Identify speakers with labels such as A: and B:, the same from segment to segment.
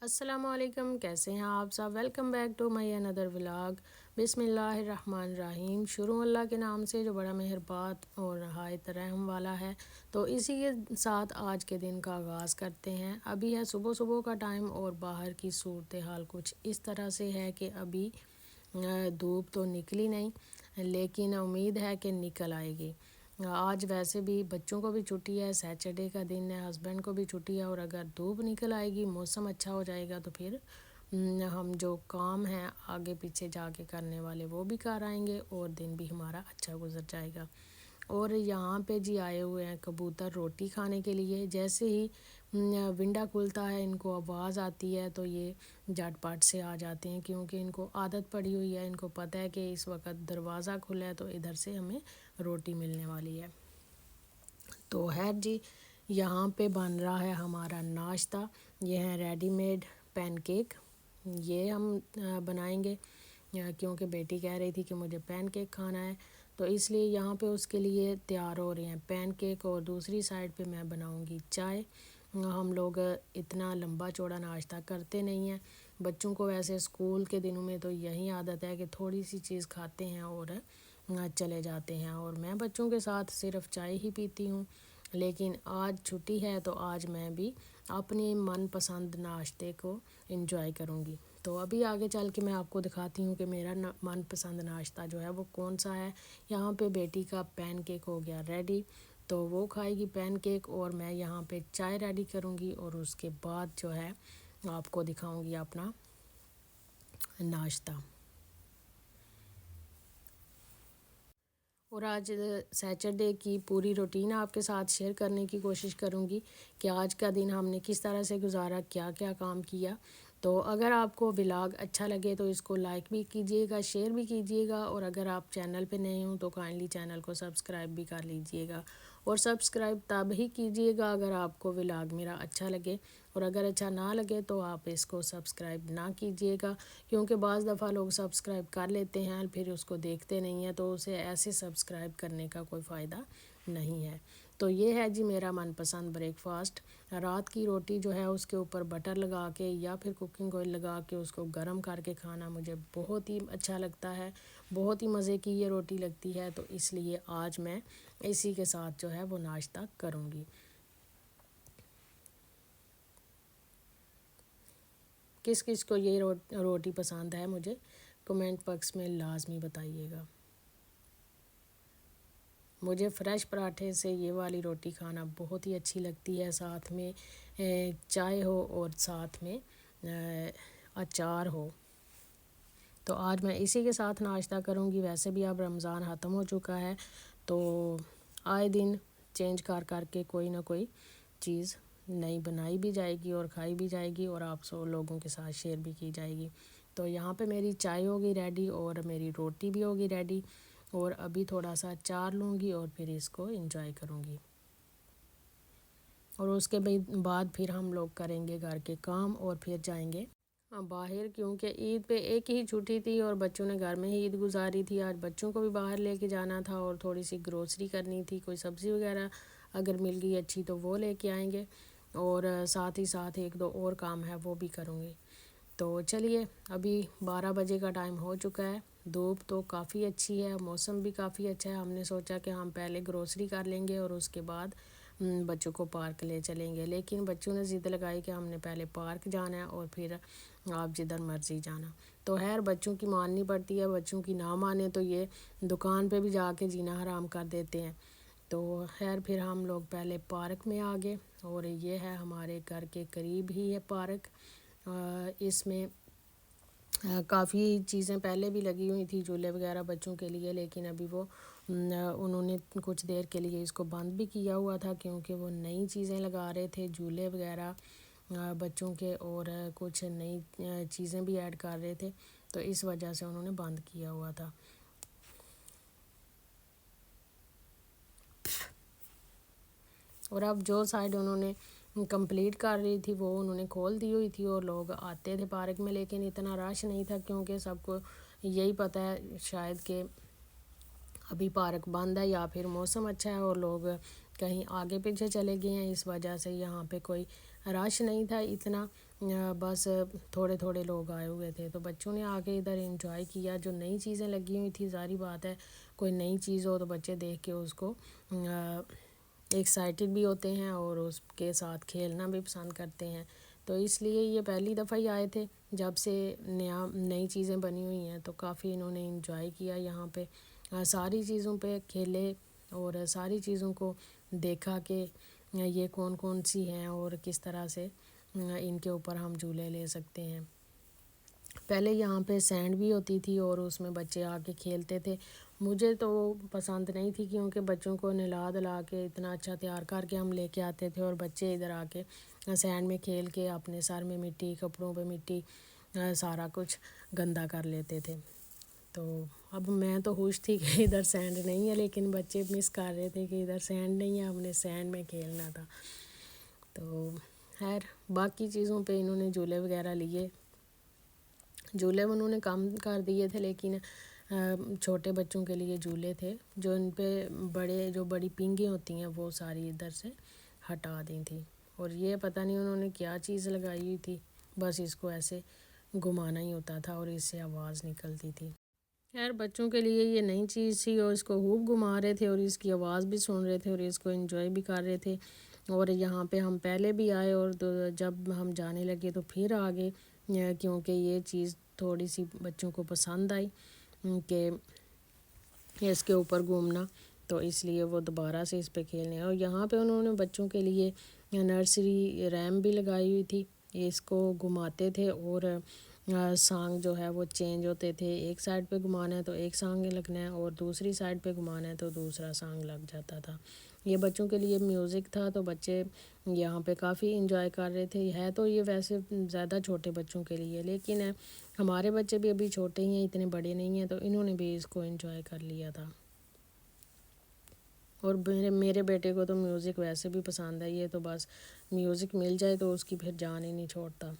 A: السلام علیکم، کیسے ہیں آپ سب؟ ویلکم بیک ٹو مائی اندر ولاگ۔ بسم اللہ الرحمن الرحیم۔ شروع اللہ کے نام سے جو بڑا مہربان اور نہایت رحم والا ہے۔ تو اسی کے ساتھ آج کے دن کا آغاز کرتے ہیں۔ ابھی ہے صبح صبح کا ٹائم اور باہر کی صورتحال کچھ اس طرح سے ہے کہ ابھی دھوپ تو نکلی نہیں، لیکن امید ہے کہ نکل آئے گی۔ آج ویسے بھی بچوں کو بھی چھٹی ہے، سیٹرڈے کا دن ہے، ہسبینڈ کو بھی چھٹی ہے، اور اگر دھوپ نکل آئے گی، موسم اچھا ہو جائے گا تو پھر ہم جو کام ہیں آگے پیچھے جا کے کرنے والے وہ بھی کر آئیں گے اور دن بھی ہمارا اچھا گزر جائے گا۔ اور یہاں پہ جی آئے ہوئے ہیں کبوتر روٹی کھانے کے لیے۔ جیسے ہی ونڈا کھلتا ہے ان کو آواز آتی ہے تو یہ جھٹ پٹ سے آ جاتے ہیں، کیونکہ ان کو عادت پڑی ہوئی ہے، ان کو پتہ ہے کہ اس وقت دروازہ کھلا ہے تو ادھر سے ہمیں روٹی ملنے والی ہے۔ تو جی یہاں پہ بن رہا ہے ہمارا ناشتہ۔ یہ ہے ریڈی میڈ پین کیک، یہ ہم بنائیں گے کیونکہ بیٹی کہہ رہی تھی کہ مجھے پین کیک کھانا ہے، تو اس لیے یہاں پہ اس کے لیے تیار ہو رہے ہیں پین کیک، اور دوسری سائڈ پہ میں بناؤں گی چائے۔ ہم لوگ اتنا لمبا چوڑا ناشتہ کرتے نہیں ہیں، بچوں کو ویسے اسکول کے دنوں میں تو یہی عادت ہے کہ تھوڑی سی چیز کھاتے ہیں اور چلے جاتے ہیں، اور میں بچوں کے ساتھ صرف چائے ہی پیتی ہوں۔ لیکن آج چھٹی ہے تو آج میں بھی اپنی من پسند ناشتے کو انجوائے کروں گی۔ تو ابھی آگے چل کے میں آپ کو دکھاتی ہوں کہ میرا من پسند ناشتہ جو ہے وہ کون سا ہے۔ یہاں پہ بیٹی کا پین کیک ہو گیا ریڈی، تو وہ کھائے گی پین کیک، اور میں یہاں پہ چائے ریڈی کروں گی، اور اس کے بعد جو ہے آپ کو دکھاؤں گی اپنا ناشتہ۔ اور آج سیٹرڈے کی پوری روٹین آپ کے ساتھ شیئر کرنے کی کوشش کروں گی کہ آج کا دن ہم نے کس طرح سے گزارا، کیا کیا کام کیا۔ تو اگر آپ کو ولاگ اچھا لگے تو اس کو لائک بھی کیجیے گا، شیئر بھی کیجیے گا، اور اگر آپ چینل پہ نئے ہوں تو کائنڈلی چینل کو سبسکرائب بھی کر لیجیے گا۔ اور سبسکرائب تب ہی کیجیے گا اگر آپ کو ولاگ میرا اچھا لگے، اور اگر اچھا نہ لگے تو آپ اس کو سبسکرائب نہ کیجیے گا، کیونکہ بعض دفعہ لوگ سبسکرائب کر لیتے ہیں پھر اس کو دیکھتے نہیں ہیں، تو اسے ایسے سبسکرائب کرنے کا کوئی فائدہ نہیں ہے۔ تو یہ ہے جی میرا من پسند بریک فاسٹ۔ رات کی روٹی جو ہے اس کے اوپر بٹر لگا کے یا پھر کوکنگ آئل لگا کے اس کو گرم کر کے کھانا مجھے بہت ہی اچھا لگتا ہے، بہت ہی مزے کی یہ روٹی لگتی ہے، تو اس لیے آج میں اسی کے ساتھ جو ہے وہ ناشتہ کروں گی۔ کس کس کو یہ روٹی پسند ہے مجھے کمنٹ باکس میں لازمی بتائیے گا۔ مجھے فریش پراٹھے سے یہ والی روٹی کھانا بہت ہی اچھی لگتی ہے، ساتھ میں چائے ہو اور ساتھ میں اچار ہو۔ تو آج میں اسی کے ساتھ ناشتہ کروں گی۔ ویسے بھی اب رمضان ختم ہو چکا ہے، تو آئے دن چینج کر کر کے کوئی نہ کوئی چیز نئی بنائی بھی جائے گی اور کھائی بھی جائے گی، اور آپ سو لوگوں کے ساتھ شیئر بھی کی جائے گی۔ تو یہاں پہ میری چائے ہوگی ریڈی اور میری روٹی بھی ہوگی ریڈی، اور ابھی تھوڑا سا اچار لوں گی اور پھر اس کو انجوائے کروں گی، اور اس کے بعد پھر ہم لوگ کریں گے گھر کے کام اور پھر جائیں گے باہر، کیونکہ عید پہ ایک ہی چھٹی تھی اور بچوں نے گھر میں ہی عید گزاری تھی۔ آج بچوں کو بھی باہر لے کے جانا تھا اور تھوڑی سی گروسری کرنی تھی، کوئی سبزی وغیرہ اگر مل گئی اچھی تو وہ لے کے آئیں گے، اور ساتھ ہی ساتھ ایک دو اور کام ہے وہ بھی کروں گی۔ تو چلیے ابھی 12 بجے کا ٹائم ہو چکا ہے، دھوپ تو کافی اچھی ہے، موسم بھی کافی اچھا ہے۔ ہم نے سوچا کہ ہم پہلے گروسری کر لیں گے اور اس کے بعد بچوں کو پارک لے چلیں گے، لیکن بچوں نے ضد لگائی کہ ہم نے پہلے پارک جانا ہے اور پھر آپ جدھر مرضی جانا۔ تو بچوں کی ماننی پڑتی ہے، بچوں کی نہ مانے تو یہ دکان پہ بھی جا کے جینا حرام کر دیتے ہیں۔ تو پھر ہم لوگ پہلے پارک میں آ گئے، اور یہ ہے ہمارے گھر کے قریب ہی ہے پارک۔ اس میں کافی چیزیں پہلے بھی لگی ہوئی تھی، جھولے وغیرہ بچوں کے لیے، لیکن ابھی وہ انہوں نے کچھ دیر کے لیے اس کو بند بھی کیا ہوا تھا، کیونکہ وہ نئی چیزیں لگا رہے تھے، جھولے وغیرہ بچوں کے، اور کچھ نئی چیزیں بھی ایڈ کر رہے تھے، تو اس وجہ سے انہوں نے بند کیا ہوا تھا۔ اور اب جو سائڈ انہوں نے کمپلیٹ کر رہی تھی وہ انہوں نے کھول دی ہوئی تھی، اور لوگ آتے تھے پارک میں، لیکن اتنا رش نہیں تھا، کیونکہ سب کو یہی پتہ ہے شاید کہ ابھی پارک بند ہے یا پھر موسم اچھا ہے اور لوگ کہیں آگے پیچھے چلے گئے ہیں، اس وجہ سے یہاں پہ کوئی رش نہیں تھا اتنا۔ بس تھوڑے تھوڑے لوگ آئے ہوئے تھے، تو بچوں نے آ کے ادھر انجوائے کیا. جو نئی چیزیں لگی ہوئی تھی، ظاہری بات ہے کوئی نئی چیز ہو تو بچے دیکھ کے اس کو ایکسائٹیڈ بھی ہوتے ہیں اور اس کے ساتھ کھیلنا بھی پسند کرتے ہیں. تو اس لیے یہ پہلی دفعہ ہی آئے تھے جب سے نئی چیزیں بنی ہوئی ہیں، تو کافی انہوں نے انجوائے کیا یہاں پہ. ساری چیزوں پہ کھیلے اور ساری چیزوں کو دیکھا کہ یہ کون کون سی ہیں اور کس طرح سے ان کے اوپر ہم جھولے لے سکتے ہیں. پہلے یہاں پہ سینڈ بھی ہوتی تھی اور اس میں بچے آ کے کھیلتے تھے. مجھے تو پسند نہیں تھی کیونکہ بچوں کو نہلا دھلا کے اتنا اچھا تیار کر کے ہم لے کے آتے تھے اور بچے ادھر آ کے سینڈ میں کھیل کے اپنے سر میں مٹی، کپڑوں پہ مٹی، سارا کچھ گندا کر لیتے تھے. تو اب میں تو خوش تھی کہ ادھر سینڈ نہیں ہے، لیکن بچے مس کر رہے تھے کہ ادھر سینڈ نہیں ہے، ہم نے سینڈ میں کھیلنا تھا. تو خیر باقی چیزوں پہ انہوں نے جھولے وغیرہ لیے. جھولے انہوں نے کم کر دیے تھے، لیکن چھوٹے بچوں کے لیے جھولے تھے. جو ان پہ جو بڑی پینگیں ہوتی ہیں وہ ساری ادھر سے ہٹا دی تھیں. اور یہ پتہ نہیں انہوں نے کیا چیز لگائی ہوئی تھی، بس اس کو ایسے گھمانا ہی ہوتا تھا اور اس سے آواز نکلتی تھی. خیر بچوں کے لیے یہ نئی چیز تھی اور اس کو خوب گھما رہے تھے اور اس کی آواز بھی سن رہے تھے اور اس کو انجوائے بھی کر رہے تھے. اور یہاں پہ ہم پہلے بھی آئے اور جب ہم جانے لگے تو پھر آگے، کیونکہ یہ چیز تھوڑی سی بچوں کو پسند آئی کہ اس کے اوپر گھومنا، تو اس لیے وہ دوبارہ سے اس پہ کھیلنے. اور یہاں پہ انہوں نے بچوں کے لیے نرسری ریم بھی لگائی ہوئی تھی. اس کو گھماتے تھے اور سانگ جو ہے وہ چینج ہوتے تھے. ایک سائڈ پہ گھمانا ہے تو ایک سانگ لگنا ہے اور دوسری سائڈ پہ گھمانا ہے تو دوسرا سانگ لگ جاتا تھا. یہ بچوں کے لیے میوزک تھا، تو بچے یہاں پہ کافی انجوائے کر رہے تھے. ہے تو یہ ویسے زیادہ چھوٹے بچوں کے لیے، لیکن ہمارے بچے بھی ابھی چھوٹے ہی ہیں، اتنے بڑے نہیں ہیں، تو انہوں نے بھی اس کو انجوائے کر لیا تھا. اور میرے بیٹے کو تو میوزک ویسے بھی پسند ہے، یہ تو بس میوزک مل جائے تو اس کی پھر جان ہی نہیں چھوڑتا.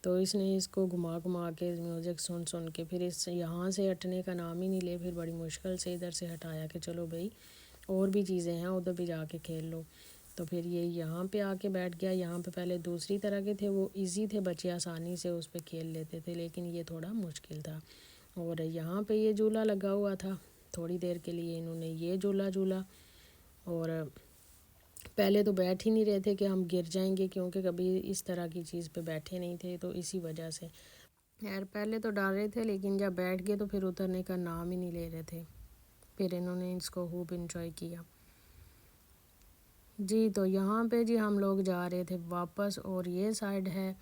A: تو اس نے اس کو گھما گھما کے میوزک سن سن کے پھر یہاں سے ہٹنے کا نام ہی نہیں لے. پھر بڑی مشکل سے ادھر سے ہٹایا کہ چلو بھئی اور بھی چیزیں ہیں، ادھر بھی جا کے کھیل لو. تو پھر یہ یہاں پہ آ کے بیٹھ گیا. یہاں پہ پہلے دوسری طرح کے تھے، وہ ایزی تھے، بچے آسانی سے اس پہ کھیل لیتے تھے، لیکن یہ تھوڑا مشکل تھا. اور یہاں پہ یہ جھولا لگا ہوا تھا، تھوڑی دیر کے لیے انہوں نے یہ جھولا اور پہلے تو بیٹھ ہی نہیں رہے تھے کہ ہم گر جائیں گے، کیونکہ کبھی اس طرح کی چیز پہ بیٹھے نہیں تھے، تو اسی وجہ سے خیر پہلے تو ڈر رہے تھے، لیکن جب بیٹھ گئے تو پھر اترنے کا نام ہی نہیں لے رہے تھے. پھر انہوں نے اس کو خوب انجوائے کیا. جی تو یہاں پہ جی ہم لوگ جا رہے تھے واپس، اور یہ سائڈ ہے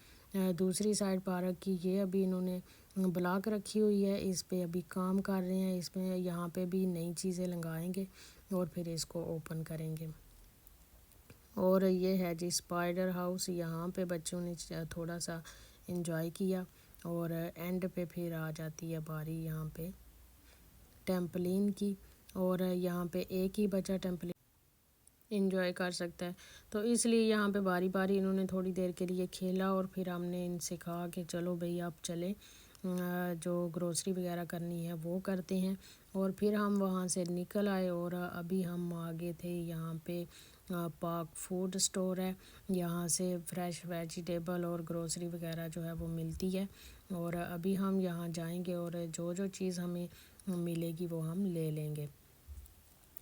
A: دوسری سائڈ پارک کی. یہ ابھی انہوں نے بلاک رکھی ہوئی ہے، اس پہ ابھی کام کر رہے ہیں. اس میں یہاں پہ بھی نئی چیزیں لگائیں گے اور پھر اس کو اوپن کریں گے. اور یہ ہے جی اسپائڈر ہاؤس. یہاں پہ بچوں نے تھوڑا سا انجوائے کیا اور اینڈ پہ پھر آ جاتی ہے باری یہاں پہ ٹیمپلین کی. اور یہاں پہ ایک ہی بچہ ٹیمپلین انجوائے کر سکتا ہے، تو اس لیے یہاں پہ باری باری انہوں نے تھوڑی دیر کے لیے کھیلا. اور پھر ہم نے ان سے کہا کہ چلو بھئی آپ چلیں، جو گروسری وغیرہ کرنی ہے وہ کرتے ہیں. اور پھر ہم وہاں سے نکل آئے اور ابھی ہم آگے تھے. یہاں پہ پاک فوڈ سٹور ہے، یہاں سے فریش ویجیٹیبل اور گروسری وغیرہ جو ہے وہ ملتی ہے. اور ابھی ہم یہاں جائیں گے اور جو چیز ہمیں ملے گی وہ ہم لے لیں گے.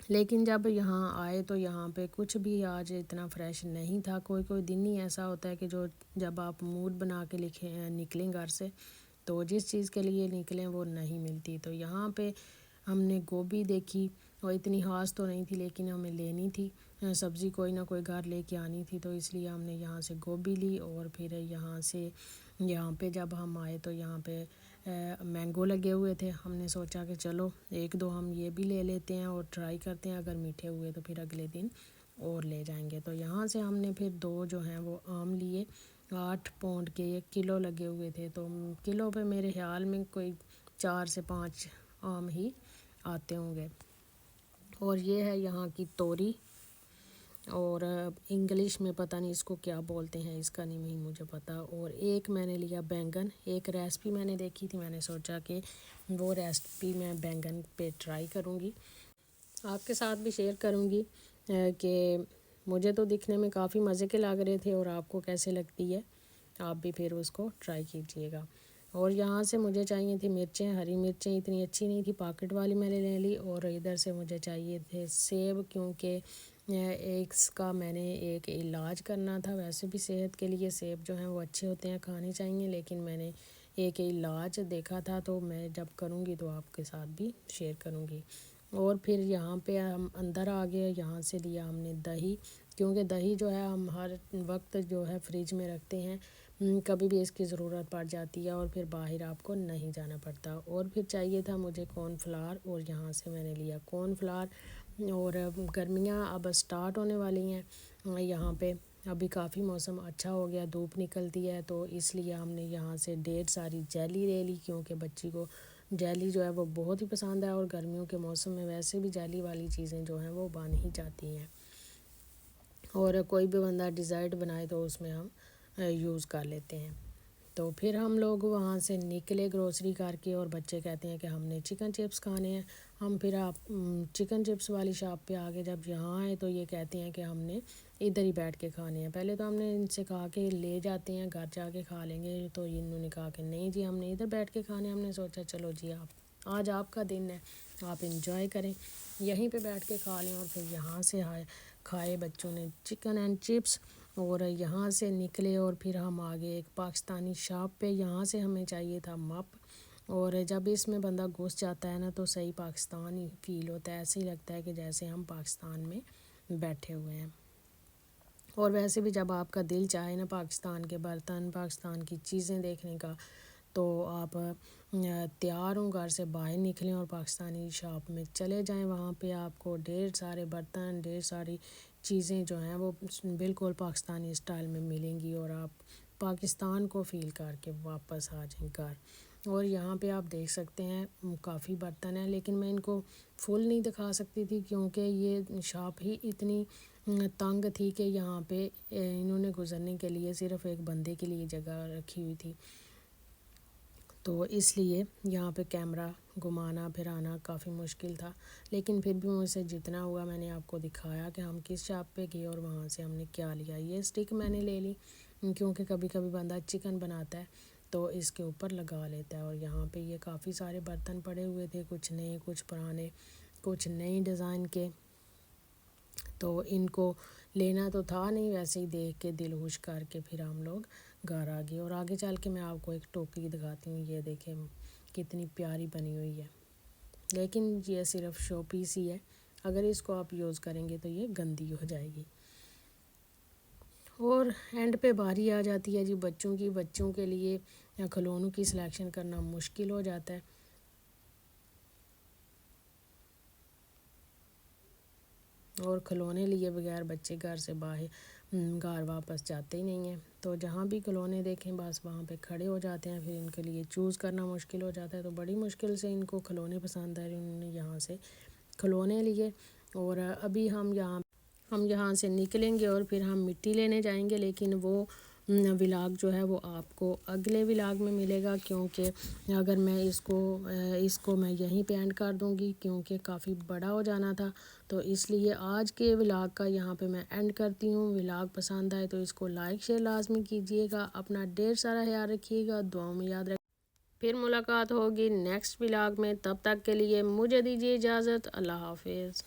A: لیکن جب یہاں آئے تو یہاں پہ کچھ بھی آج اتنا فریش نہیں تھا. کوئی دن ہی ایسا ہوتا ہے کہ جب آپ موڈ بنا کے نکلیں گھر سے تو جس چیز کے لیے نکلیں وہ نہیں ملتی. تو یہاں پہ ہم نے گوبھی دیکھی، اور اتنی خاص تو نہیں تھی لیکن ہمیں لینی تھی. سبزی کوئی نہ کوئی گھر لے کے آنی تھی، تو اس لیے ہم نے یہاں سے گوبھی لی. اور پھر یہاں پہ جب ہم آئے تو یہاں پہ مینگو لگے ہوئے تھے. ہم نے سوچا کہ چلو ایک دو ہم یہ بھی لے لیتے ہیں اور ٹرائی کرتے ہیں، اگر میٹھے ہوئے تو پھر اگلے دن اور لے جائیں گے. تو یہاں سے ہم نے پھر 2 جو ہیں وہ آم لیے. 8 پاؤنڈ کے 1 کلو لگے ہوئے تھے، تو کلو پہ میرے خیال میں کوئی 4 سے 5 آم ہی آتے ہوں گے. اور یہ ہے یہاں کی توری، اور انگلش میں پتہ نہیں اس کو کیا بولتے ہیں، اس کا نہیں مجھے پتہ. اور ایک میں نے لیا بینگن. ایک ریسپی میں نے دیکھی تھی، میں نے سوچا کہ وہ ریسپی میں بینگن پہ ٹرائی کروں گی، آپ کے ساتھ بھی شیئر کروں گی کہ مجھے تو دکھنے میں کافی مزے کے لگ رہے تھے اور آپ کو کیسے لگتی ہے. آپ بھی پھر اس کو ٹرائی کیجیے گا۔ اور یہاں سے مجھے چاہیے تھی مرچیں، ہری مرچیں اتنی اچھی نہیں تھی، پاکٹ والی میں نے لے لی۔ اور ادھر سے مجھے چاہیے تھے سیب، کیونکہ ایکس کا میں نے ایک علاج کرنا تھا۔ ویسے بھی صحت کے لیے سیب جو ہیں وہ اچھے ہوتے ہیں، کھانے چاہیے، لیکن میں نے ایک علاج دیکھا تھا تو میں جب کروں گی تو آپ کے ساتھ بھی شیئر کروں گی۔ اور پھر یہاں پہ ہم اندر آ گئے، یہاں سے لیا ہم نے دہی، کیونکہ دہی جو ہے ہم ہر وقت جو ہے فریج میں رکھتے ہیں، کبھی بھی اس کی ضرورت پڑ جاتی ہے اور پھر باہر آپ کو نہیں جانا پڑتا۔ اور پھر چاہیے تھا مجھے کارن فلاور، اور یہاں سے میں نے لیا کارن فلاور۔ اور گرمیاں اب سٹارٹ ہونے والی ہیں یہاں پہ، ابھی کافی موسم اچھا ہو گیا، دھوپ نکلتی ہے، تو اس لیے ہم نے یہاں سے ڈھیر ساری جیلی لے لی، کیونکہ بچی کو جیلی جو ہے وہ بہت ہی پسند ہے، اور گرمیوں کے موسم میں ویسے بھی جیلی والی چیزیں جو ہیں وہ بن ہی جاتی ہیں، اور کوئی بھی بندہ ڈیزرٹ بنائے تو اس میں ہم یوز کر لیتے ہیں۔ تو پھر ہم لوگ وہاں سے نکلے گروسری کر کے، اور بچے کہتے ہیں کہ ہم نے چکن چپس کھانے ہیں۔ ہم پھر آپ چکن چپس والی شاپ پہ آگے جب یہاں آئے تو یہ کہتے ہیں کہ ہم نے ادھر ہی بیٹھ کے کھانے ہیں۔ پہلے تو ہم نے ان سے کہا کہ لے جاتے ہیں گھر جا کے کھا لیں گے، تو انہوں نے کہا کہ نہیں جی ہم نے ادھر بیٹھ کے کھانے ہیں۔ ہم نے سوچا چلو جی آج آپ کا دن ہے، آپ انجوائے کریں، یہیں پہ بیٹھ کے کھا لیں۔ اور پھر یہاں سے کھائے بچوں نے چکن اینڈ چپس، اور یہاں سے نکلے اور پھر ہم آگے ایک پاکستانی شاپ پہ، یہاں سے ہمیں چاہیے تھا مپ، اور جب اس میں بندہ گھس جاتا ہے نا تو صحیح پاکستان ہی فیل ہوتا ہے، ایسے ہی لگتا ہے کہ جیسے ہم پاکستان میں بیٹھے ہوئے ہیں۔ اور ویسے بھی جب آپ کا دل چاہے نا پاکستان کے برتن، پاکستان کی چیزیں دیکھنے کا، تو آپ تیار ہوں گھر سے باہر نکلیں اور پاکستانی شاپ میں چلے جائیں، وہاں پہ آپ کو ڈھیر سارے برتن، ڈھیر ساری چیزیں جو ہیں وہ بالکل پاکستانی اسٹائل میں ملیں گی، اور آپ پاکستان کو فیل کر کے واپس آ جائیں گھر۔ اور یہاں پہ آپ دیکھ سکتے ہیں کافی برتن ہیں، لیکن میں ان کو فل نہیں دکھا سکتی تھی، کیونکہ یہ شاپ ہی اتنی تنگ تھی کہ یہاں پہ انہوں نے گزرنے کے لیے صرف ایک بندے کے لیے جگہ رکھی ہوئی تھی، تو اس لیے یہاں پہ کیمرہ گھمانا پھرانا کافی مشکل تھا۔ لیکن پھر بھی مجھ سے جتنا ہوا میں نے آپ کو دکھایا کہ ہم کس شاپ پہ گئے اور وہاں سے ہم نے کیا لیا۔ یہ سٹک میں نے لے لی، کیونکہ کبھی کبھی بندہ چکن بناتا ہے تو اس کے اوپر لگا لیتا ہے۔ اور یہاں پہ یہ کافی سارے برتن پڑے ہوئے تھے، کچھ نئے کچھ پرانے، کچھ نئی ڈیزائن کے، تو ان کو لینا تو تھا نہیں، ویسے ہی دیکھ کے دل خوش کر کے پھر ہم لوگ گھر آ گئے۔ اور آگے چل کے میں آپ کو ایک ٹوکری دکھاتی ہوں، یہ دیکھیں کتنی پیاری بنی ہوئی ہے، لیکن یہ صرف شو پیس ہی ہے، اگر اس کو آپ یوز کریں گے تو یہ گندی ہو جائے گی۔ اور اینڈ پہ باری آ جاتی ہے جی بچوں کی، بچوں کے لیے کھلونوں کی سلیکشن کرنا مشکل ہو جاتا ہے، اور کھلونے لیے بغیر بچے گھر سے باہر گھر واپس جاتے ہی نہیں ہیں، تو جہاں بھی کھلونے دیکھیں بس وہاں پہ کھڑے ہو جاتے ہیں، پھر ان کے لیے چوز کرنا مشکل ہو جاتا ہے، تو بڑی مشکل سے ان کو کھلونے پسند آئے، انہوں نے یہاں سے کھلونے لیے۔ اور ابھی ہم یہاں سے نکلیں گے اور پھر ہم مٹی لینے جائیں گے، لیکن وہ ولاگ جو ہے وہ آپ کو اگلے ولاگ میں ملے گا، کیونکہ اگر میں اس کو میں یہیں پہ اینڈ کر دوں گی، کیونکہ کافی بڑا ہو جانا تھا، تو اس لیے آج کے ولاگ کا یہاں پہ میں اینڈ کرتی ہوں۔ ولاگ پسند آئے تو اس کو لائک شیئر لازمی کیجیے گا، اپنا ڈھیر سارا خیال رکھیے گا، دعاؤں میں یاد رکھیے۔ پھر ملاقات ہوگی نیکسٹ ولاگ میں، تب تک کے لیے مجھے دیجیے اجازت، اللہ حافظ۔